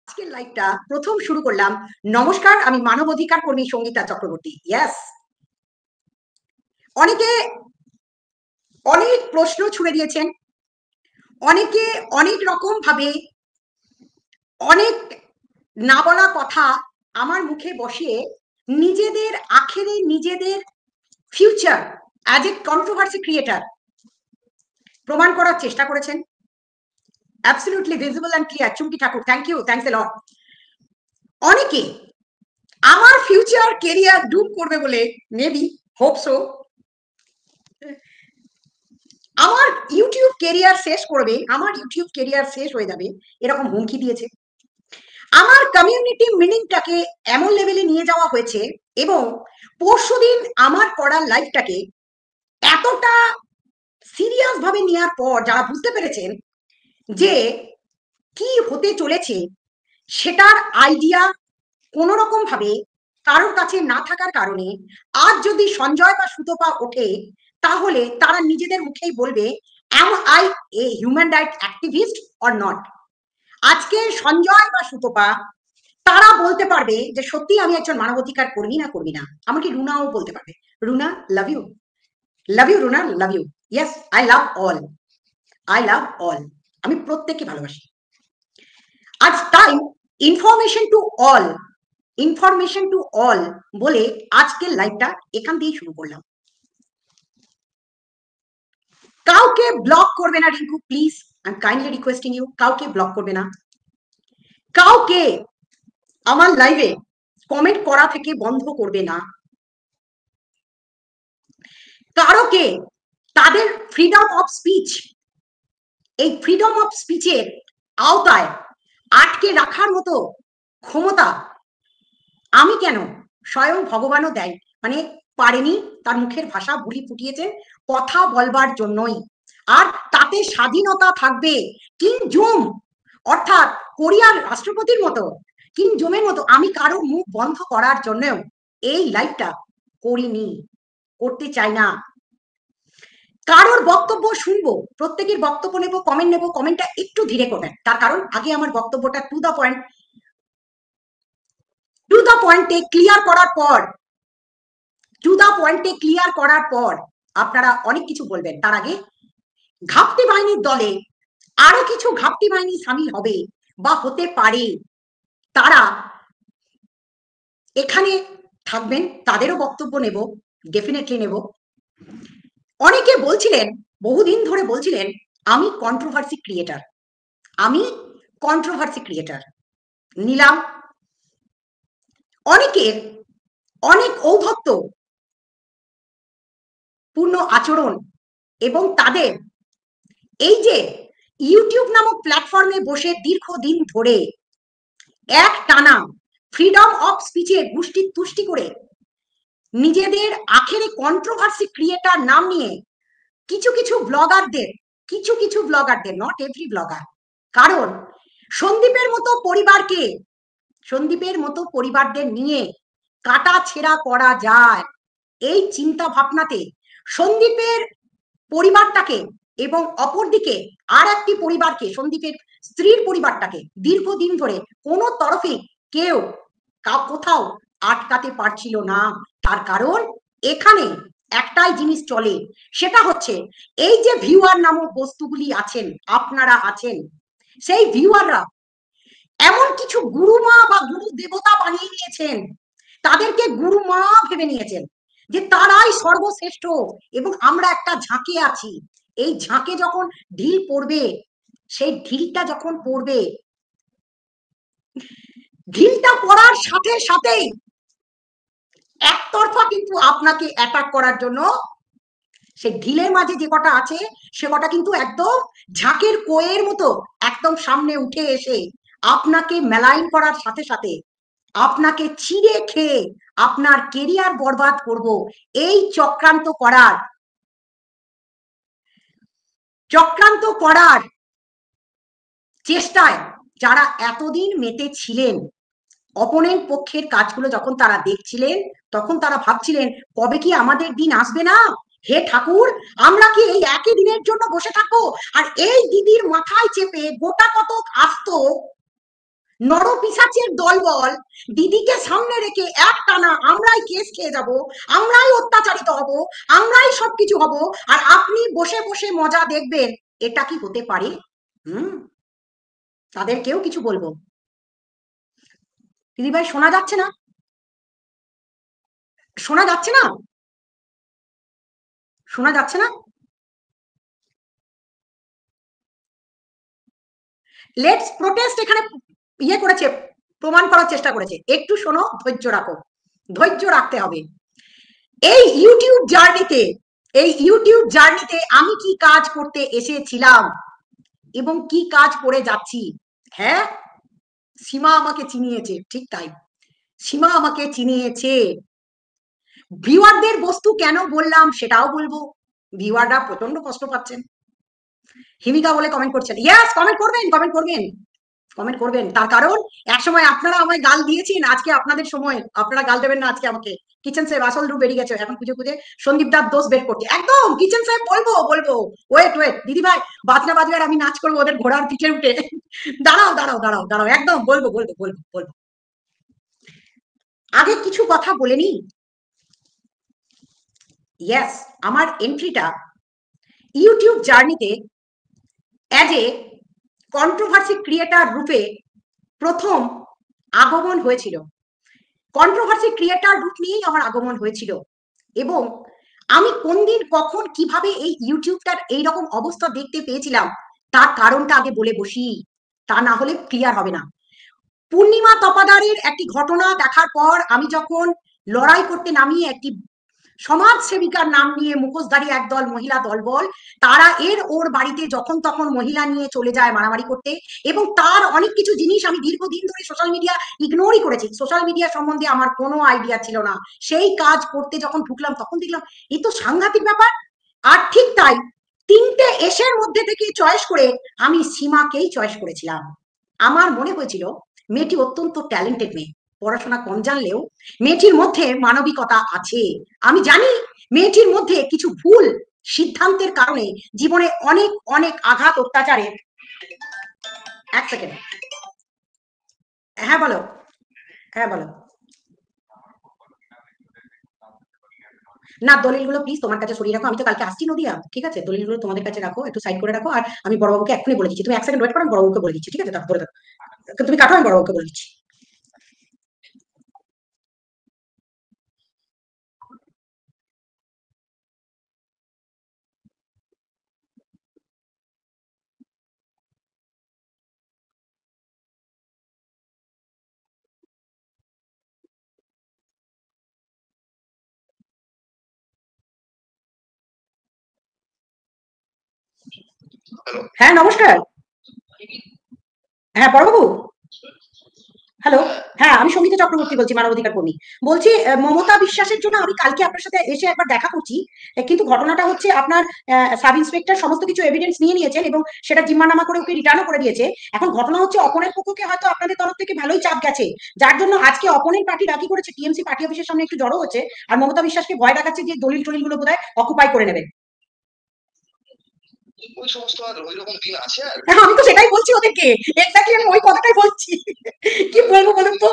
আজকের লাইভটা প্রথম শুরু করলাম। নমস্কার, আমি মানবাধিকার কর্মী সঙ্গীতা চক্রবর্তী। ইয়েস, অনেকে অনেক প্রশ্ন ছুড়ে দিয়েছেন, অনেকে অনেক রকম ভাবে অনেক না বলা কথা আমার মুখে বসিয়ে নিজেদের আখেরে নিজেদের future as a controversy creator প্রমাণ করার চেষ্টা করেছেন। Absolutely visible and clear. Chumki Thakur, thank you, thanks a lot. অনেকে আমার ফিউচার কেরিয়ার ডুম করবে বলে মেবি হোপ সো আমার ইউটিউব কেরিয়ার শেষ করবে, আমার ইউটিউব কেরিয়ার শেষ হয়ে যাবে এরকম হুমকি দিয়েছে। আমার কমিউনিটি মিনিংটাকে এমন লেভেলে নিয়ে যাওয়া হয়েছে এবং পরশুদিন আমার করা লাইভটাকে এতটা সিরিয়াস ভাবে নেওয়ার পর যারা বুঝতে পেরেছেন যে কি হতে চলেছে সেটার আইডিয়া কোনো রকম ভাবে কারোর কাছে না থাকার কারণে আজ যদি সঞ্জয় বা সুতপা ওঠে তাহলে তারা নিজেদের মুখেই বলবে am I a human right activist or not। আজকে সঞ্জয় বা সুতপা তারা বলতে পারবে যে সত্যি আমি একজন মানবাধিকার কর্মী না কর্মী না। আমাকে রুনাও বলতে পারবে, Runa love you, love you Runa, love you. Yes, I love all, I love all. আমি প্রত্যেককে ভালোবাসি। আজ তাই information to all, information to all বলে আজকের লাইভটা এখান দিয়েই শুরু করলাম। কাউকে ব্লক করবে না Rinku, please, I am kindly requesting you, কাউকে ব্লক করবে না, কাউকে আমার লাইভে কমেন্ট করা থেকে বন্ধ করবে না, কারোকে তাদের ফ্রিডম অফ স্পিচ, এই ফ্রিডম অফ স্পিচের আওতায় আটকে রাখার মতো ক্ষমতা আমি কেন, স্বয়ং ভগবানও দেয়, মানে পারেনি, তার মুখের ভাষা বুলি ফুটিয়েছেন কথা বলবার জন্যই। আর তাতে স্বাধীনতা থাকবে। কিং জুম অর্থাৎ কোরিয়ার রাষ্ট্রপতির মতো, কিং জুমের মতো আমি কারো মুখ বন্ধ করার জন্যও এই লাইভটা করিনি, করতে চাই না। কারোর বক্তব্য শুনবো, প্রত্যেকের বক্তব্য নেব, কমেন্ট নেব, কমেন্টটা একটু ধীরে করবেন, তার কারণ আগে আমার বক্তব্যটা to the point, to the পয়েন্টে ক্লিয়ার করার পর, টু দ্য পয়েন্টে ক্লিয়ার করার পর আপনারা অনেক কিছু বলবেন। তার আগে ঘাপটি বাহিনীর দলে আরো কিছু ঘাপটি বাহিনী সামিল হবে বা হতে পারে, তারা এখানে থাকবেন, তাদেরও বক্তব্য নেব, ডেফিনেটলি নেব। অনেকে বলছিলেন, বহুদিন ধরে বলছিলেন আমি কন্ট্রোভার্সি ক্রিয়েটার, আমি কন্ট্রোভার্সি ক্রিয়েটার নিলাম। অনেকের অনেক ঔদ্ধত্য পূর্ণ আচরণ এবং তাদের এই যে ইউটিউব নামক প্ল্যাটফর্মে বসে দীর্ঘদিন ধরে এক টানা ফ্রিডম অফ স্পিচে গুষ্টি তুষ্টি করে নিজেদের আখেরে কন্ট্রোভার্সি ক্রিয়েটার নাম নিয়ে কিছু কিছু ব্লগারদের, কিছু কিছু ব্লগারদের, নট এভরি ব্লগার, কারণ সন্দীপের মতো পরিবারকে, সন্দীপের মতো পরিবারদের নিয়ে কাটা ছেঁড়া করা যায় এই চিন্তা ভাবনাতে সন্দীপের পরিবারটাকে এবং অপরদিকে আর একটি পরিবারকে, সন্দীপের স্ত্রীর পরিবারটাকে দীর্ঘদিন ধরে কোনো তরফে কেউ কোথাও আটকাতে পারছিল না। তার কারণ এখানে একটাই জিনিস চলে, সেটা হচ্ছে এই যে ভিউয়ার নামক বস্তুগুলি আছেন, আপনারা আছেন, সেই ভিউয়াররা এমন কিছু গুরুমা বা গুরু দেবতা বানিয়ে নিয়েছেন, তাদেরকে গুরুমা ভেবে নিয়েছেন যে তারাই সর্বশ্রেষ্ঠ এবং আমরা একটা ঝাঁকে আছি। এই ঝাঁকে যখন ঢিল পড়বে, সেই ঢিলটা যখন পড়বে, ঢিলটা পড়ার সাথে সাথেই একতরফা কিন্তু আপনাকে অ্যাটাক করার জন্য সেই ঢিলের মাঝে যে কটা আছে সে কটা কিন্তু একদম ঝাঁকের কোয়ের মতো একদম সামনে উঠে এসে আপনাকে মেলাইন করার সাথে সাথে আপনাকে ছিঁড়ে খেয়ে আপনার কেরিয়ার বরবাদ করব এই চক্রান্ত করার চেষ্টায় যারা এতদিন মেতে ছিলেন, অপোনেন্ট পক্ষের কাজগুলো যখন তারা দেখছিলেন তখন তারা ভাবছিলেন কবে কি আমাদের দিন আসবে না, হে ঠাকুর আমরা কি এই একই দিনের জন্য বসে থাকবো। আর এই দিদির মাথায় চেপে গোটা কতক আসতো নরপিশাচের দলবল দিদিকে সামনে রেখে একটানা আমরাই কেস খেয়ে যাব, আমরাই অত্যাচারিত হব, আমরাই সবকিছু হব, আর আপনি বসে বসে মজা দেখবেন। এটা কি হতে পারে? হুম, তাদের কেউ কিছু বলবো? দিদিভাই শোনা যাচ্ছে না? শোনা যাচ্ছে না? শোনা যাচ্ছে না? লেটস প্রোটেস্ট এখানে ইয়ে করেছে, প্রমাণ করার চেষ্টা করেছে। একটু শোনো, ধৈর্য রাখো, ধৈর্য রাখতে হবে। এই ইউটিউব জার্নিতে, এই ইউটিউব জার্নিতে আমি কি কাজ করতে এসেছিলাম এবং কি কাজ করে যাচ্ছি। হ্যাঁ, সীমা আমাকে চিনিয়েছে, ঠিক তাই, সীমা আমাকে চিনিয়েছে। ভিউয়ারদের বস্তু কেন বললাম সেটাও বলবো। ভিউয়াররা প্রচন্ড কষ্ট পাচ্ছেন। হিমিকা বলে কমেন্ট করছেন, ইয়েস কমেন্ট করবেন, কমেন্ট করবেন, কমেন্ট করবেন। তার কারণ একসময় আপনারা আমায় গাল দিয়েছেন, আজকে আপনাদের সময়, আপনারা গাল দেবেন না আজকে আমাকে। কিচেন সাহেব আসল রূপ বেরিয়ে গেছে এখন, খুঁজে খুঁজে সন্দীপ দার দোষ বের করছে একদম। কিচেন সাহেব বলবো বলবো, ওয়েট ওয়েট দিদি ভাই, বাজনা বাজবে আর আমি নাচ করবো ওদের ঘোড়ার পিঠে উঠে। দাঁড়াও দাঁড়াও দাঁড়াও দাঁড়াও, একদম বলবো বলবো বলবো বলবো। আগে কিছু কথা বলে নি। ইয়েস, আমার এন্ট্রিটা ইউটিউব জার্নিতে অ্যাজ এ কন্ট্রোভার্সি ক্রিয়েটার রূপে প্রথম আগমন হয়েছিল। কন্ট্রোভার্সি ক্রিয়েটার রূপ নিয়েই আমার আগমন হয়েছিল। এবং আমি কোন দিন কখন কিভাবে এই ইউটিউবটার এইরকম অবস্থা দেখতে পেয়েছিলাম তার কারণটা আগে বলে বসি, তা না হলে ক্লিয়ার হবে না। পূর্ণিমা তপাদারের একটি ঘটনা দেখার পর আমি যখন লড়াই করতে নামি, একটি সমাজ সেবিকার নাম নিয়ে মুখোশধারী একদল মহিলা দলবল, তারা এর ওর বাড়িতে যখন তখন মহিলা নিয়ে চলে যায় মারামারি করতে। এবং তার অনেক কিছু জিনিস আমি দীর্ঘদিন ধরে সোশ্যাল মিডিয়া ইগনোরই করেছি, সোশ্যাল মিডিয়া সম্বন্ধে আমার কোনো আইডিয়া ছিল না। সেই কাজ করতে যখন ঢুকলাম তখন দেখলাম এ তো সাংঘাতিক ব্যাপার। আর ঠিক তাই, তিনটে এসের মধ্যে থেকে চয়েস করে আমি সীমাকেই চয়েস করেছিলাম। আমার মনে হয়েছিল মেয়েটি অত্যন্ত ট্যালেন্টেড মেয়ে, পড়াশোনা কম জানলেও মেয়েটির মধ্যে মানবিকতা আছে। আমি জানি মেয়েটির মধ্যে কিছু ভুল সিদ্ধান্তের কারণে জীবনে অনেক অনেক আঘাত অত্যাচারের। এক সেকেন্ড, হ্যাঁ বলো, হ্যাঁ বলো। না, দলিলগুলো প্লিজ তোমার কাছে সরিয়ে রাখো, আমি তো কালকে আসছি নদিয়া, ঠিক আছে? দলিলগুলো তোমাদের কাছে রাখো, একটু সাইড করে রাখো। আর আমি বড়বাবুকে এক্ষুনি বলে দিচ্ছি, তুমি এক সেকেন্ড ওয়েট করো, আমি বড়বাবুকে বলে দিচ্ছি, ঠিক আছে? ধরে থাকো, তুমি কাটো, আমি বড়বাবুকে বলে দিচ্ছি। হ্যাঁ নমস্কার। হ্যাঁ বড়বাবু। হ্যালো। হ্যাঁ, আমি সঙ্গীতা চক্রবর্তী বলছি, মানবাধিকার কর্মী। বলছি মমতা বিশ্বাসের জন্য আমি কালকে আপনার সাথে এসে একবার দেখা করছি। কিন্তু ঘটনাটা হচ্ছে আপনার সাব ইন্সপেক্টর সমস্ত কিছু এভিডেন্স নিয়ে নিয়েছেন এবং সেটা জিম্মানামা করে ওকে রিটার্নও করে দিয়েছে। এখন ঘটনা হচ্ছে অপনের পক্ষকে হয়তো আপনাদের তরফ থেকে ভালোই চাপ গেছে, যার জন্য আজকে অপোনেন্ট পার্টি ডাকি করেছে, টিএমসি পার্টি অফিসের সামনে একটু জড়ো হচ্ছে। আর মমতা বিশ্বাসকে ভয় দেখাচ্ছে যে দলিল টলিলগুলো বোধহয় অকুপাই করে নেবেন। ওই সমস্ত আর ওই রকম দিন আছে আর? হ্যাঁ, আমি তো সেটাই বলছি ওদেরকে, এক্স্যাক্টলি আমি ওই কথাটাই বলছি। কি বলবো বলুন তো?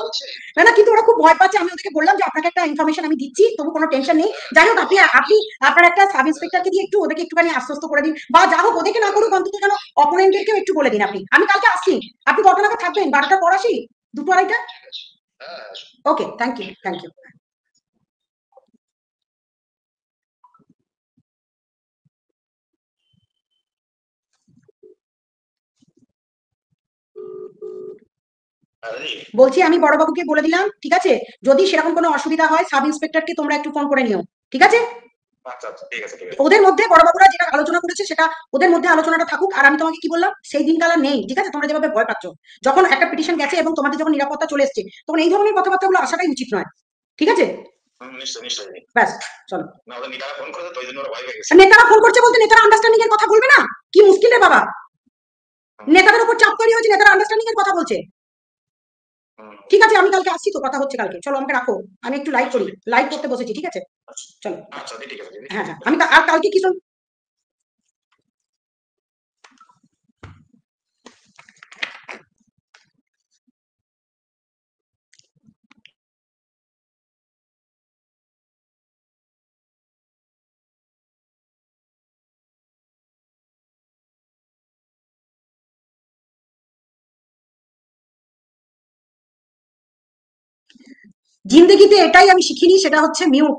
না না, কিন্তু ওরা খুব ভয় পাচ্ছে। আমি ওদেরকে বললাম যে আপনাকে একটা ইনফরমেশন আমি দিচ্ছি, তবু কোনো টেনশন নেই। যাই হোক, আপনি আপনি আপনার একটা সাব ইন্সপেক্টরকে দিয়ে একটু ওদেরকে একটুখানি আশ্বস্ত করে দিন, বা যা হোক ওদেরকে না করুক, অন্তত যেন অপোনেন্টদেরকেও একটু বলে দিন। আপনি, আমি কালকে আসছি, আপনি কত নাগাদ থাকবেন? 12টার পর আসি, 2টো 2:30টা? ওকে, থ্যাংক ইউ, থ্যাংক ইউ। বলছি আমি বড়বাবুকে বলে দিলাম, ঠিক আছে? যদি সেরকম কোনো অসুবিধা হয় সাব ইন্সপেক্টরকে তোমরা একটু ফোন করে নিও, ঠিক আছে? আচ্ছা আচ্ছা, ঠিক আছে ঠিক আছে। ওদের মধ্যে বড়বাবুরা যেটা আলোচনা করেছে সেটা ওদের মধ্যে আলোচনাটা থাকুক। আর আমি তোমাকে কি বললাম, সেই দিনকাল আর নেই, ঠিক আছে? তোমরা যেভাবে ভয় পাচ্ছ, যখন একটা পিটিশন গেছে এবং তোমাদের যখন নিরাপত্তা চলে এসছে, তখন এই ধরনের কথাবার্তাগুলো আসাটাই উচিত নয়, ঠিক আছে? নিশ্চয়ই নিশ্চয়ই। ব্যাস, চলো। না, ওদের নেতারা ফোন করেছে তো, এই জন্য ওরা ভয় পেয়ে গেছে। নেতারা ফোন করছে বলতে নেতারা আন্ডারস্ট্যান্ডিং এর কথা বলবে না? কি মুশকিল রে বাবা! নেতাদের উপর চাপ তৈরি হয়েছে, নেতারা আন্ডারস্ট্যান্ডিং এর কথা বলছে। ঠিক আছে, আমি কালকে আসছি, তো কথা হচ্ছে কালকে। চলো আমাকে রাখো, আমি একটু লাইভ করি, লাইভ করতে বসেছি, ঠিক আছে? চলো। আচ্ছা ঠিক আছে। হ্যাঁ হ্যাঁ, আমি আর কালকে কি জিন্দগিতে এটাই আমি শিখিনি, সেটা হচ্ছে মিউট।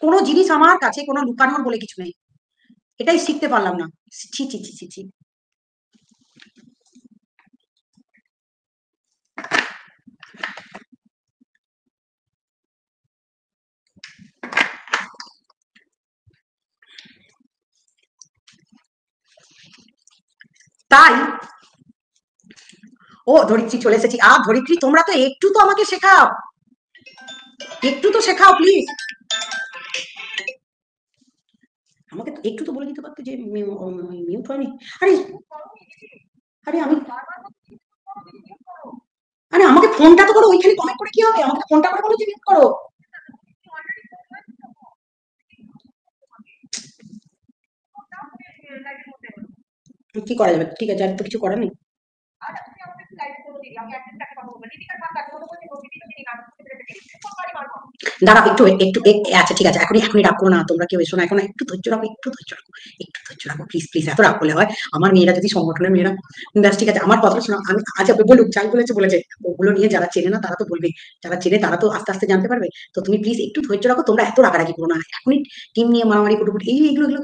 কোনো জিনিস আমার কাছে কোনো লুকানোর বলে কিছু নেই, এটাই শিখতে পারলাম না। ছি ছি ছি ছি ছি। তাই ও ধরিত্রী চলে এসেছি। ধরিত্রী, তোমরা তো একটু তো আমাকে শেখাও, একটু তো শেখাও প্লিজ। আমাকে তো একটু তো বলে দিতে পারতো যে মিউট হয়নি। আরে আরে আমি আরে আমাকে ফোনটা তো করো, ওইখানে কমেন্ট করে কি হবে, আমাকে ফোনটা করে বলো যে মিউট করো। কি করা যাবে, ঠিক আছে, আর তো কিছু করার নেই। দাঁড়াও একটু একটু আচ্ছা ঠিক আছে, এখনই এখনই রাগ করো না, তোমরা কেউ এসো না এখন, একটু ধৈর্য রাখো, একটু ধৈর্য রাখো, একটু ধৈর্য রাখো প্লিজ প্লিজ, এত রাগ করলে হয়? আমার মেয়েরা যদি সংগঠনের মেয়েরা, ব্যাস ঠিক আছে, আমার কথা শোনো, আমি আজ আপনি বলুক, যাই বলেছে বলেছে, ওগুলো নিয়ে যারা চেনে না তারা তো বলবে, যারা চেনে তারা তো আস্তে আস্তে জানতে পারবে। তো তুমি প্লিজ একটু ধৈর্য রাখো, তোমরা এত রাগারাগি করো না এখনই, টিম নিয়ে মারামারি কুটুকুটি এগুলো এগুলো।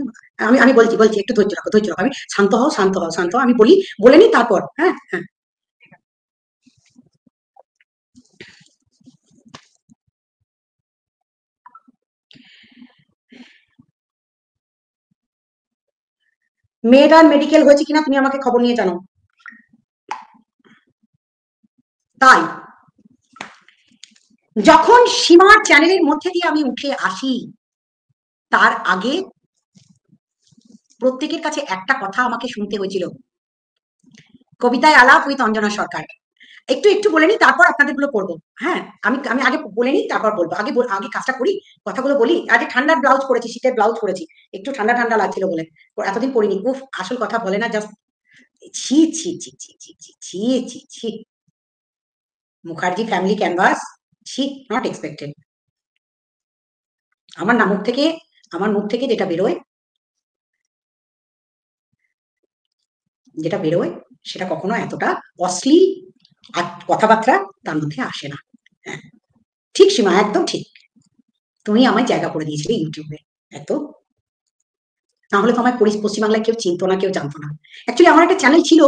আমি আমি বলছি বলছি একটু ধৈর্য রাখো, ধৈর্য রাখো, আমি শান্ত হও শান্ত হও শান্ত হও, আমি বলি, বলে নি তারপর, হ্যাঁ হ্যাঁ। মেয়েটার মেডিকেল হয়েছে কিনা তুমি আমাকে খবর নিয়ে জানো। তাই যখন সীমার চ্যানেলের মধ্যে দিয়ে আমি উঠে আসি, তার আগে প্রত্যেকের কাছে একটা কথা আমাকে শুনতে হয়েছিল, কবিতায় আলাপ উইথ অঞ্জনা সরকার। একটু একটু বলে নি তারপর আপনাদের গুলো করবো। হ্যাঁ, আমি আমি আগে বলে নি তারপর বলবো, আগে আগে কাজটা করি, কথাগুলো বলি। আজকে ঠান্ডার ব্লাউজ পরেছি, শীতের ব্লাউজ পরেছি, একটু ঠান্ডা ঠান্ডা লাগছিল বলে, এতদিন পরিনি। উফ, আসল কথা বলে না, জাস্ট ছি ছি ছি ছি ছি ছি ছি ছি ছি। মুখার্জি ফ্যামিলি ক্যানভাস, ছি, নট এক্সপেক্টেড। আমার না মুখ থেকে, আমার মুখ থেকে যেটা বেরোয়, যেটা বেরোয় সেটা কখনো এতটা অশ্লীল কথাবার্তা তার মধ্যে আসে না। হ্যাঁ, ঠিক সীমা, একদম ঠিক। তুমি আমায় জায়গা করে দিয়েছিলে ইউটিউবে, এত না হলে তো আমার পশ্চিমবাংলায় কেউ চিনতো না, কেউ জানতো না। অ্যাকচুয়ালি আমার একটা চ্যানেল ছিল,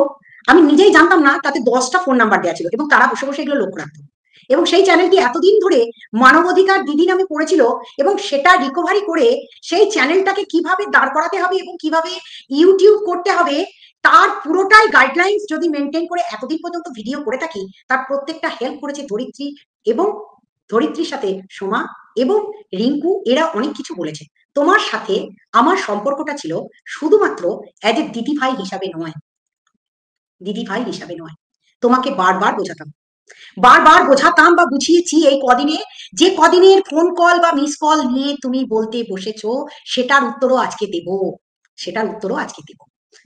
আমি নিজেই জানতাম না, তাতে 10টা ফোন নাম্বার দেওয়া ছিল এবং তারা বসে বসে এগুলো লক্ষ্য রাখতো। এবং সেই চ্যানেলটি এতদিন ধরে মানবাধিকার দিদি নামে পড়েছিল, এবং সেটা রিকভারি করে সেই চ্যানেলটাকে কিভাবে দাঁড় করাতে হবে এবং কিভাবে ইউটিউব করতে হবে, তার পুরোটাই গাইডলাইন্স যদি মেনটেন করে এতদিন পর্যন্ত ভিডিও করে থাকি, তার প্রত্যেকটা হেল্প করেছে ধরিত্রী, এবং ধরিত্রীর সাথে সোমা এবং রিঙ্কু, এরা অনেক কিছু বলেছে। তোমার সাথে আমার সম্পর্কটা ছিল শুধুমাত্র অ্যাজ এ দিদি ভাই হিসাবে নয়, দিদি ভাই হিসাবে নয়, তোমাকে বারবার বোঝাতাম, বারবার বোঝাতাম বা বুঝিয়েছি। এই কদিনে, যে কদিনের ফোন কল বা মিস কল নিয়ে তুমি বলতে বসেছো, সেটার উত্তরও আজকে দেব, সেটার উত্তরও আজকে দেব।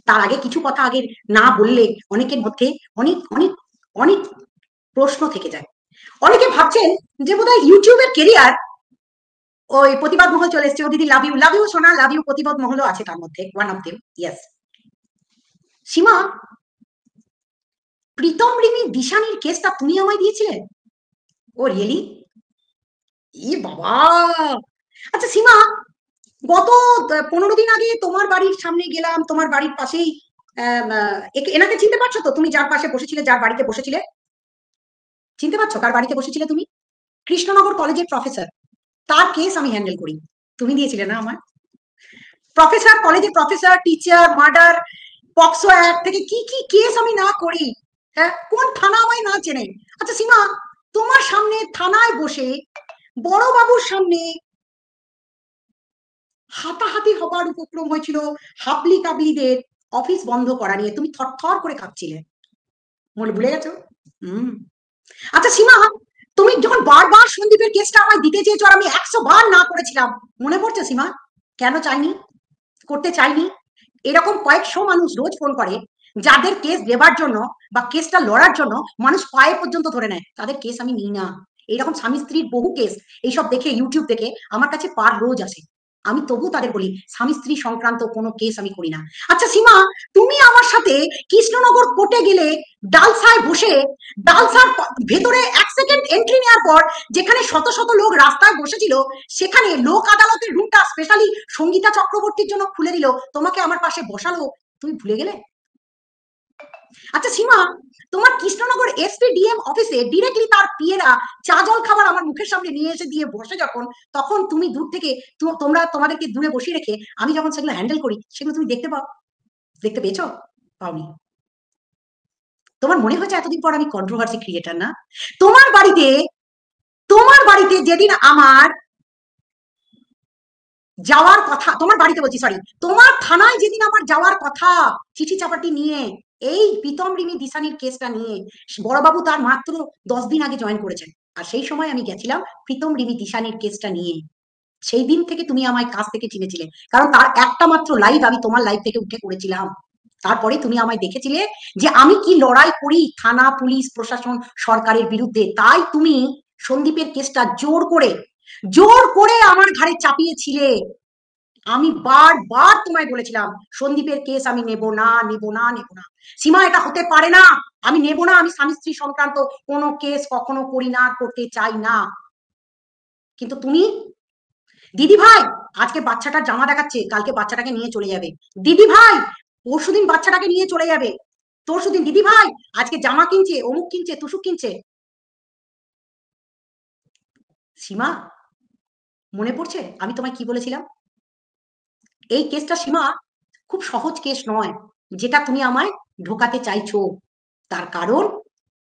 তার আগে কিছু কথা আগে না বললে অনেকের মধ্যে অনেক অনেক অনেক প্রশ্ন থেকে যায়। অনেকে ভাবছেন যে বোধহয় ইউটিউবের কেরিয়ার, ওই প্রতিবাদ মহল চলে এসছে, ও দিদি লাভ ইউ, লাভ ইউ সোনা, লাভ ইউ, প্রতিবাদ মহলও আছে তার মধ্যে, ওয়ান অফ দেম, ইয়েস। সীমা, প্রীতম রিমি দিশানির কেসটা তুমি আমায় দিয়েছিলে? ও রিয়েলি? ই বাবা! আচ্ছা সীমা, গত 15 দিন আগে তোমার বাড়ির সামনে গেলাম, তোমার বাড়ির পাশেই এনাকে চিনতে পারছো তো, তুমি যার পাশে বসেছিলে, যার বাড়িতে বসেছিলে, চিনতে পারছো কার বাড়িতে বসেছিলে তুমি? কৃষ্ণনগর কলেজের প্রফেসর, তার কেস আমি হ্যান্ডেল করি, তুমি দিয়েছিলে না আমার? প্রফেসর, কলেজের professor, teacher, murder, POCSO act থেকে কি কি কেস আমি না করি, হ্যাঁ, কোন থানা আমায় না চেনে? আচ্ছা সীমা, তোমার সামনে থানায় বসে বড় বাবুর সামনে হাতাহাতি হবার উপক্রম হয়েছিল হাবলি কাবলিদের অফিস বন্ধ করা নিয়ে, তুমি থরথর করে কাঁপছিলে, মনে ভুলে গেছো? হুম। আচ্ছা সীমা, তুমি যখন বারবার সন্দীপের কেসটা আমায় দিতে চেয়েছো আর আমি 100 বার না করেছিলাম, মনে পড়ছে সীমা? কেন চাইনি, করতে চাইনি? এরকম কয়েকশো মানুষ রোজ ফোন করে, যাদের কেস দেবার জন্য বা কেসটা লড়ার জন্য মানুষ পায়ে পর্যন্ত ধরে নেয়, তাদের কেস আমি নিই না। এইরকম স্বামী স্ত্রীর বহু কেস এইসব দেখে ইউটিউব দেখে আমার কাছে পার রোজ আসে, আমি তবু তাদের বলি স্বামী স্ত্রী সংক্রান্ত কোনো কেস আমি করি না। আচ্ছা সীমা, তুমি আমার সাথে কৃষ্ণনগর কোর্টে গেলে ডালসায় বসে ডালসার ভেতরে 1 সেকেন্ড এন্ট্রি নেওয়ার পর যেখানে শত শত লোক রাস্তায় বসেছিল, সেখানে লোক আদালতের রুমটা স্পেশালি সঙ্গীতা চক্রবর্তীর জন্য খুলে দিল, তোমাকে আমার পাশে বসালো, তুমি ভুলে গেলে? আচ্ছা সীমা, তোমার কৃষ্ণনগর এসপিডিএম অফিসে ডিরেক্টলি তার পিয়েরা চা জল খাবার আমার মুখের সামনে নিয়ে এসে দিয়ে বসে যখন, তখন তুমি দূর থেকে, তোমরা তোমাদেরকে দূরে বসিয়ে রেখে আমি যখন সেগুলো হ্যান্ডেল করি, সেগুলো তুমি দেখতে পাও? দেখতে পেয়েছো? পাওনি। তোমার মনে হয়েছে এতদিন পর আমি কন্ট্রোভার্সি ক্রিয়েটার না? তোমার বাড়িতে, তোমার বাড়িতে যেদিন আমার যাওয়ার কথা, তোমার বাড়িতে বলছি সরি, তোমার থানায় যেদিন আমার যাওয়ার কথা চিঠি চাপাটি নিয়ে, এই প্রীতম রিমি দিশানির কেসটা নিয়ে, বড়বাবু তার মাত্র 10 দিন আগে জয়েন করেছেন, আর সেই সময় আমি গেছিলাম প্রীতম রিমি দিশানির কেসটা নিয়ে। সেই দিন থেকে তুমি আমায় কাছ থেকে চিনেছিলে, কারণ তার একটা মাত্র লাইভ আমি তোমার লাইভ থেকে উঠে করেছিলাম। তারপরে তুমি আমায় দেখেছিলে যে আমি কি লড়াই করি থানা, পুলিশ, প্রশাসন, সরকারের বিরুদ্ধে। তাই তুমি সন্দীপের কেসটা জোর করে আমার ঘাড়ে চাপিয়েছিলে। আমি বারবার তোমায় বলেছিলাম সন্দীপের কেস আমি নেব না, নেব না, নেব না। সীমা, এটা হতে পারে না, আমি নেব না, আমি স্বামী স্ত্রী সংক্রান্ত কোনো কেস কখনো করি না, করতে চাই না। কিন্তু তুমি, দিদি ভাই আজকে বাচ্চাটার জামা দেখাচ্ছে, কালকে বাচ্চাটাকে নিয়ে চলে যাবে। দিদি ভাই পরশুদিন বাচ্চাটাকে নিয়ে চলে যাবে। তরশুদিন দিদি ভাই আজকে জামা কিনছে, অমুক কিনছে, তুসুক কিনছে। সীমা, মনে পড়ছে আমি তোমায় কি বলেছিলাম? এই কেসটা সীমা খুব সহজ কেস নয়, যেটা তুমি আমায় ঢোকাতে চাইছো। তার কারণ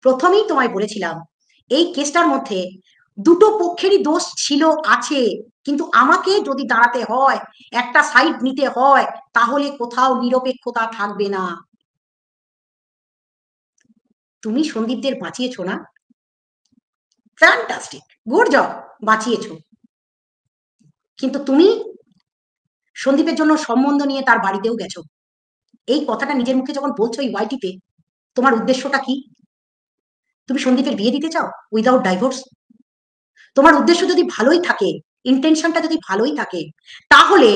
প্রথমেই তোমায় বলেছিলাম এই কেসটার মধ্যে দুটো পক্ষেরই দোষ ছিল, আছে, কিন্তু আমাকে যদি দাঁড়াতে হয়, একটা সাইড নিতে হয়, তাহলে কোথাও নিরপেক্ষতা থাকবে না। তুমি সন্দীপদের বাঁচিয়েছো না? ফ্যান্টাস্টিক, গুড জব, বাঁচিয়েছো। কিন্তু তুমি সন্দীপের জন্য সম্বন্ধ নিয়ে তার বাড়িতেও গেছো। এই কথাটা নিজের মুখে যখন বলছো এই ওয়াইটিতে, তোমার উদ্দেশ্যটা কি? তুমি সন্দীপের বিয়ে দিতে চাও উইদাউট ডাইভোর্স? তোমার উদ্দেশ্য যদি ভালোই থাকে, ইন্টেনশনটা যদি ভালোই থাকে, তাহলে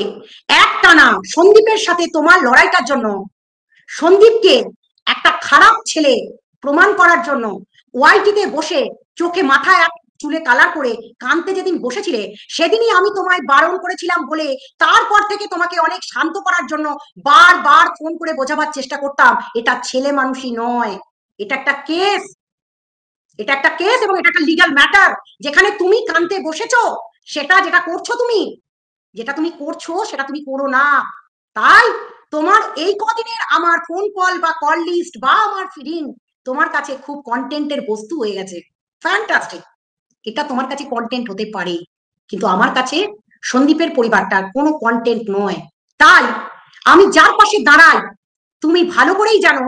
একটানা সন্দীপের সাথে তোমার লড়াইটার জন্য, সন্দীপকে একটা খারাপ ছেলে প্রমাণ করার জন্য ওয়াইটিতে বসে চোখে মাথায় এক চুলে কালার করে কানতে যেদিন বসেছিলে, সেদিনই আমি তোমায় বারণ করেছিলাম বলে তারপর থেকে তোমাকে অনেক শান্ত করার জন্য বারবার ফোন করে বোঝাবার চেষ্টা করতাম এটা ছেলে মানুষই নয়, এটা একটা কেস, এটা একটা কেস এবং এটা একটা লিগ্যাল ম্যাটার। যেখানে তুমি কানতে বসেছো, সেটা যেটা করছো তুমি, যেটা তুমি করছো সেটা তুমি করো না। তাই তোমার এই কদিনের আমার ফোন কল বা কল লিস্ট বা আমার ফিডিং তোমার কাছে খুব কন্টেন্টের বস্তু হয়ে গেছে। ফ্যান্টাস্টিক, এটা তোমার কাছে কন্টেন্ট হতে পারে, কিন্তু আমার কাছে সন্দীপের পরিবারটার কোনো কন্টেন্ট নয়। তাই আমি যার পাশে দাঁড়াই, তুমি ভালো করেই জানো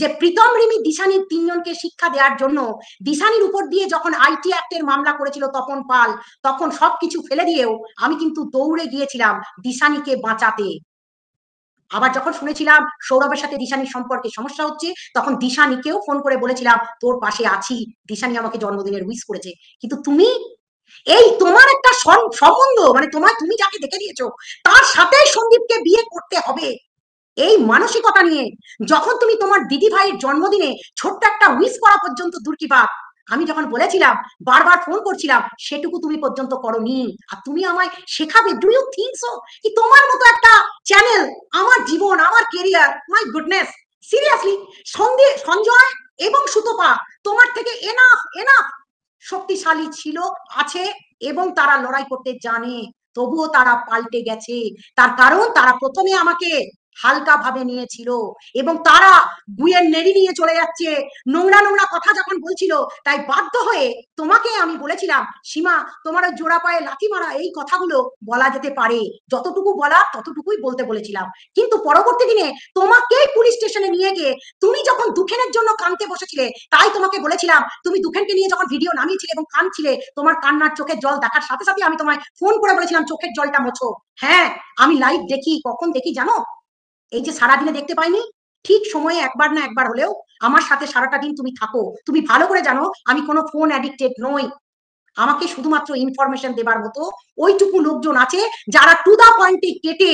যে প্রীতম রিমি দিশানির 3জনকে শিক্ষা দেওয়ার জন্য দিশানির উপর দিয়ে যখন আইটি অ্যাক্টের মামলা করেছিল তপন পাল, তখন সবকিছু ফেলে দিয়েও আমি কিন্তু দৌড়ে গিয়েছিলাম দিশানিকে বাঁচাতে। আবার যখন শুনেছিলাম সৌরভের সাথে দিশানির সম্পর্কে সমস্যা হচ্ছে, তখন দিশানিকেও ফোন করে বলেছিলাম তোর পাশে আছি, দিশানি আমাকে জন্মদিনের উইশ করেছে। কিন্তু তুমি এই তোমার একটা সম্বন্ধ, মানে তুমি যাকে দেখে দিয়েছো তার সাথে সন্দীপকে বিয়ে করতে হবে, এই মানসিকতা নিয়ে যখন তুমি তোমার দিদি ভাইয়ের জন্মদিনে ছোট্ট একটা উইশ করা পর্যন্ত দূর কি বাত, আমি যখন বলেছিলাম, বারবার ফোন করছিলাম, সেটুকু তুমি পর্যন্ত করনি। আর তুমি আমায় শেখাবে, ডু ইউ থিঙ্ক সো কি তোমার মতো একটা চ্যানেল আমার জীবন, আমার career, my goodness, seriously Sanjay এবং সুতপা তোমার থেকে এনাফ এনাফ শক্তিশালী ছিল, আছে, এবং তারা লড়াই করতে জানে, তবুও তারা পাল্টে গেছে। তার কারণ তারা প্রথমে আমাকে হালকা ভাবে নিয়েছিল এবং তারা গুয়ের নেড়ি নিয়ে চলে যাচ্ছে, নোংরা নোংরা কথা যখন বলছিল, তাই বাধ্য হয়ে তোমাকে আমি বলেছিলাম সীমা তোমার ওই জোড়া পায়ে লাথি মারা এই কথাগুলো বলা যেতে পারে, যতটুকু বলা ততটুকুই বলতে বলেছিলাম। কিন্তু পরবর্তী দিনে তোমাকেই পুলিশ স্টেশনে নিয়ে গিয়ে তুমি যখন দুখেনের জন্য কাঁদতে বসেছিলে, তাই তোমাকে বলেছিলাম, তুমি দুখেনকে নিয়ে যখন ভিডিও নামিয়েছিলে এবং কাঁদছিলে, তোমার কান্নার চোখের জল দেখার সাথে সাথে আমি তোমায় ফোন করে বলেছিলাম চোখের জলটা মোছো। হ্যাঁ, আমি লাইভ দেখি, কখন দেখি জানো? এই যে সারাদিনে দেখতে পাইনি, ঠিক সময়ে একবার না একবার হলেও আমার সাথে সারাটা দিন তুমি থাকো। তুমি ভালো করে জানো আমি কোনো ফোন অ্যাডিক্টেড নই। আমাকে শুধুমাত্র ইনফরমেশন দেবার মতো ওইটুকু লোকজন আছে যারা টু দা পয়েন্টে কেটে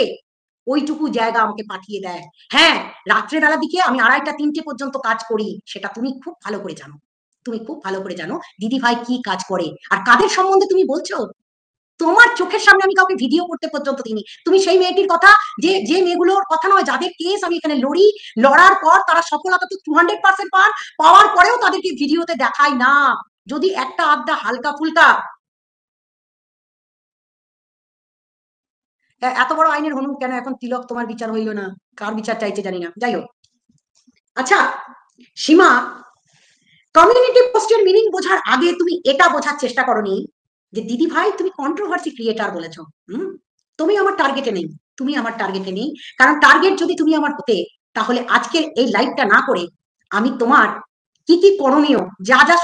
ওইটুকু জায়গা আমাকে পাঠিয়ে দেয়। হ্যাঁ, রাত্রেবেলার দিকে আমি 2:30-3টে পর্যন্ত কাজ করি, সেটা তুমি খুব ভালো করে জানো। তুমি খুব ভালো করে জানো দিদি ভাই কি কাজ করে আর কাদের সম্বন্ধে তুমি বলছো। তোমার চোখের সামনে আমি কাউকে ভিডিও করতে পর্যন্ত দিইনি। তুমি সেই মেয়েটির কথা, যে মেয়েগুলোর কথা নয়, যাদের কেস আমি এখানে লড়ি, লড়ার পর তারা সফলতা তো 200% পান, পাওয়ার পরেও তাদেরকে ভিডিওতে দেখাই না। যদি একটা আধটা হালকা ফুলকা, এত বড় আইনের হনু কেন এখন তিলক তোমার বিচার হইল না? কার বিচার চাইছে জানি না, যাই হোক। আচ্ছা সীমা, কমিউনিটি পোস্টের মিনিং বোঝার আগে তুমি এটা বোঝার চেষ্টা করনি যে দিদি ভাই তুমি কন্ট্রোভার্সি ক্রিয়েটার বলেছো। হুম, তুমি আমার টার্গেটে নেই, তুমি আমার টার্গেটে নেই। কারণ টার্গেট যদি তুমি আমার হতে, তাহলে আজকের এই লাইভটা না করে আমি তোমার কি কি করণীয়, যা যা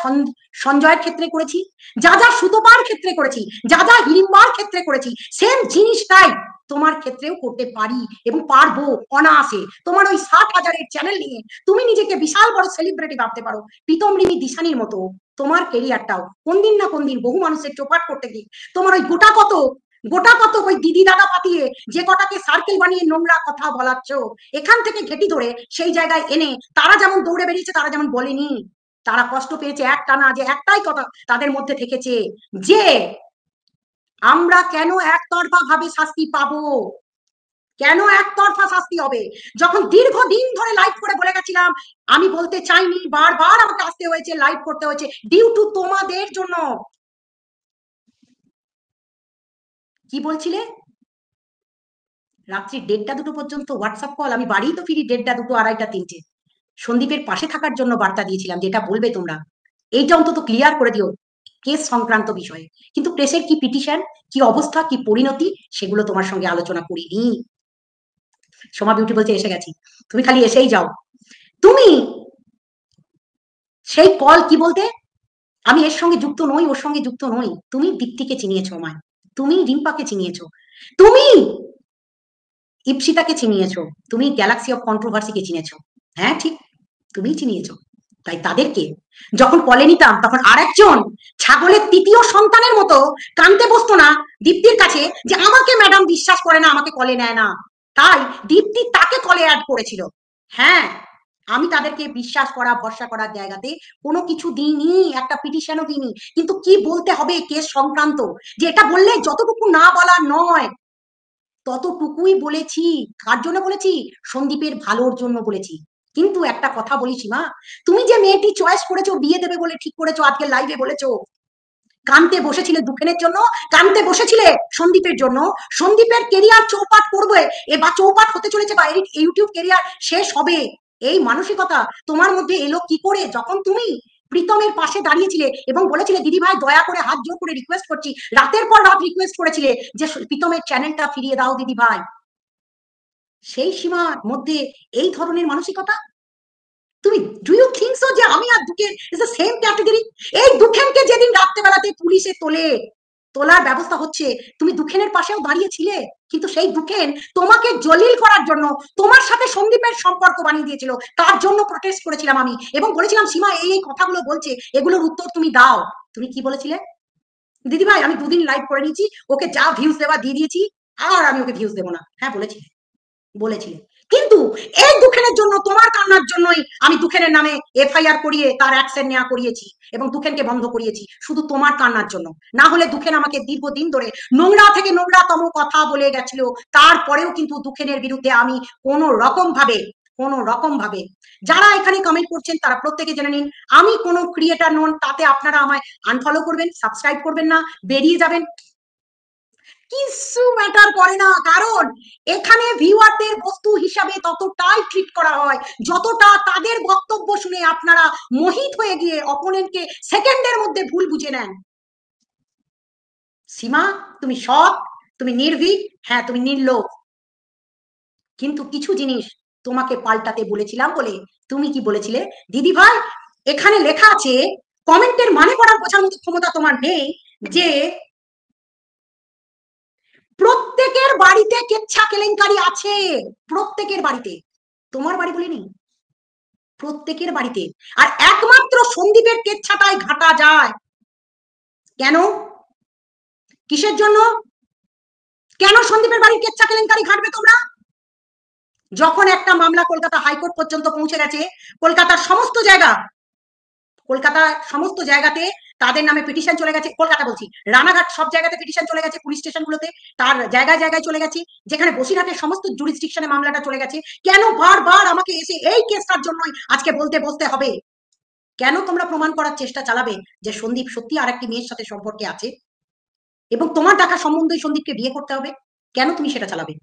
সঞ্জয়ের ক্ষেত্রে করেছি, যা যা সুতপার ক্ষেত্রে করেছি, যা যা হিড়িম্বার ক্ষেত্রে করেছি, সেম জিনিসটাই তোমার ক্ষেত্রেও করতে পারি এবং পারবো অনায়াসে। তোমার ওই 60,000-এর চ্যানেল নিয়ে তুমি নিজেকে বিশাল বড় সেলিব্রিটি ভাবতে পারো, প্রীতম রিমি দিশানির মতো। তোমার কেরিয়ারটাও কোন দিন না কোন দিন বহু মানুষের চোপাট করতে গিয়ে তোমার ওই গোটা কত ওই দিদি দাদা পাতিয়ে যে কটাকে সার্কেল বানিয়ে নোংরা কথা বলাচ্ছ, এখান থেকে ঘেটি ধরে সেই জায়গায় এনে তারা যেমন দৌড়ে বেরিয়েছে, তারা যেমন বলেনি, তারা কষ্ট পেয়েছে একটানা, যে একটাই কথা তাদের মধ্যে থেকেছে, যে আমরা কেন একতরফা ভাবে শাস্তি পাবো, কেন একতরফা শাস্তি হবে। যখন দীর্ঘদিন ধরে লাইভ করে বলে গেছিলাম, আমি বলতে চাইনি, বারবার আমাকে আসতে হয়েছে, লাইভ করতে হয়েছে ডিউ টু তোমাদের জন্য। কি বলছিলে? রাত্রি 1:30-2 পর্যন্ত হোয়াটসঅ্যাপ কল, আমি বাড়ি তো ফিরি 1:30, 2, 2:30, 3টে। সন্দীপের পাশে থাকার জন্য বার্তা দিয়েছিলাম, যেটা বলবে তোমরা এইটা অন্তত ক্লিয়ার করে দিও কেস সংক্রান্ত বিষয়ে। কিন্তু প্রেসের কি পিটিশন, কি অবস্থা, কি পরিণতি, সেগুলো তোমার সঙ্গে আলোচনা করিনি। সোমা বিউটি বলছে এসে গেছি, তুমি খালি এসেই যাও। তুমি সেই কল কি বলতে, আমি এর সঙ্গে যুক্ত নই, ওর সঙ্গে যুক্ত নই, তুমি দীপ্তিকে চিনিয়েছো আমায়, তুমি রিম্পাকে চিনিয়েছো, তুমি ইপসিতাকে চিনিয়েছো, তুমি গ্যালাক্সি অফ কন্ট্রোভার্সিকে চিনেছো। হ্যাঁ ঠিক, তুমি চিনিয়েছো। তাই তাদেরকে যখন কলে নিতাম, তখন আরেকজন ছাগলের তৃতীয় সন্তানের মতো কানতে বসতো না দীপ্তির কাছে যে আমাকে ম্যাডাম বিশ্বাস করে না, আমাকে কলে নেয় না। তাই দীপ্তি তাকে কলে অ্যাড করেছিল। হ্যাঁ, আমি তাদেরকে বিশ্বাস করা ভরসা করার জায়গাতে কোনো কিছু দিইনি, একটা পিটিশনও দিইনি। কিন্তু কি বলতে হবে কেস সংক্রান্ত, যে এটা বললে যতটুকু না বলা নয় ততটুকুই বলেছি। কার জন্য বলেছি? সন্দীপের ভালোর জন্য বলেছি। কিন্তু একটা কথা বলি সীমা, তুমি যে মেয়েটি চয়েস করেছো, বিয়ে দেবে বলে ঠিক করেছো, আজকে লাইভে বলেছো কানতে বসেছিলে দুঃখের জন্য, কানতে বসেছিলে সন্দীপের জন্য। সন্দীপের কেরিয়ার চৌপাট করবে বা চৌপাট হতে চলেছে, বা ইউটিউব কেরিয়ার শেষ হবে, এই মানসিকতা তোমার মধ্যে এলো কি করে যখন তুমি প্রীতমের পাশে দাঁড়িয়েছিলে এবং বলেছিলে দিদি ভাই দয়া করে হাত জোর করে রিকোয়েস্ট করছি, রাতের পর রাত রিকোয়েস্ট করেছিলে যে প্রীতমের চ্যানেলটা ফিরিয়ে দাও দিদি ভাই। সেই সীমার মধ্যে এই ধরনের মানসিকতা, তুমি ডু ইউ থিঙ্ক সো যে আমি আর দুঃখের ইজ দ্য সেম ক্যাটাগরি? এই দুঃখেনকে যেদিন রাত্রেবেলাতে পুলিশে তোলার ব্যবস্থা হচ্ছে, তুমি দুঃখেনের পাশেও দাঁড়িয়েছিলে। কিন্তু সেই দুঃখেন তোমাকে জলিল করার জন্য তোমার সাথে সন্দীপের সম্পর্ক বানিয়ে দিয়েছিল, তার জন্য প্রটেস্ট করেছিলাম আমি এবং বলেছিলাম সীমা এই কথাগুলো বলছে, এগুলোর উত্তর তুমি দাও। তুমি কি বলেছিলে? দিদি ভাই আমি 2 দিন লাইভ করে নিয়েছি, ওকে যা ভিউজ দেওয়া দিয়ে দিয়েছি, আর আমি ওকে ভিউজ দেবো না। হ্যাঁ বলেছিলে, বলেছিলে। কিন্তু এই দুঃখেনের জন্য, তোমার কান্নার জন্যই আমি দুঃখেনের নামে এফআইআর করিয়ে তার অ্যাকশন নেওয়া করিয়েছি এবং দুঃখেনকে বন্ধ করিয়েছি, শুধু তোমার কান্নার জন্য। না হলে দুঃখেন আমাকে দীর্ঘদিন ধরে নোংরা থেকে নোংরাতম কথা বলে গেছিল, তারপরেও কিন্তু দুঃখেনের বিরুদ্ধে আমি কোনো রকম ভাবে যারা এখানে কমেন্ট করছেন তারা প্রত্যেকে জেনে নিন, আমি কোনো ক্রিয়েটার নন, তাতে আপনারা আমায় আনফলো করবেন, সাবস্ক্রাইব করবেন না, বেরিয়ে যাবেন, কিছু ম্যাটার করে না। কারণ এখানে ভিউয়ারদের বস্তু হিসাবে ততটাই ট্রিট করা হয় যতটা তাদের বক্তব্য শুনে আপনারা মোহিত হয়ে গিয়ে অপোনেন্টকে সেকেন্ডের মধ্যে ভুল বুঝে নেন। সীমা তুমি সৎ, তুমি নির্ভীক, হ্যাঁ তুমি নির্লোভ, কিন্তু কিছু জিনিস তোমাকে পাল্টাতে বলেছিলাম বলে তুমি কি বলেছিলে, দিদি ভাই এখানে লেখা আছে, কমেন্টের মানে পড়ার বোঝার মতো ক্ষমতা তোমার নেই, যে প্রত্যেকের বাড়িতে কেচ্ছা কেলেঙ্কারি আছে, প্রত্যেকের বাড়িতে, তোমার বাড়ি বলিনি, প্রত্যেকের বাড়িতে। আর একমাত্র সন্দীপের কেচ্ছাটাই ঘাটা যায়। কেন? কিসের জন্য? কেন সন্দীপের বাড়ির কেচ্ছা কেলেঙ্কারি ঘাটবে তোমরা? যখন একটা মামলা কলকাতা হাইকোর্ট পর্যন্ত পৌঁছে গেছে, কলকাতার সমস্ত জায়গা কলকাতা সমস্ত জায়গাতে তাদের নামে পিটিশন চলে গেছে, কলকাতা বলছি রানাঘাট সব জায়গাতে পিটিশন চলে গেছে, পুলিশ স্টেশনগুলোতে তার জায়গায় জায়গায় চলে গেছে, যেখানে বসিরহাটের সমস্ত জুরিসডিকশনে মামলাটা চলে গেছে। কেন বারবার আমাকে এসে এই কেসটার জন্যই আজকে বলতে বসতে হবে? কেন তোমরা প্রমাণ করার চেষ্টা চালাবে যে সন্দীপ সত্যি আর একটি মেয়ের সাথে সম্পর্কে আছে এবং তোমার টাকা সম্বন্ধে সন্দীপকে বিয়ে করতে হবে? কেন তুমি সেটা চালাবে?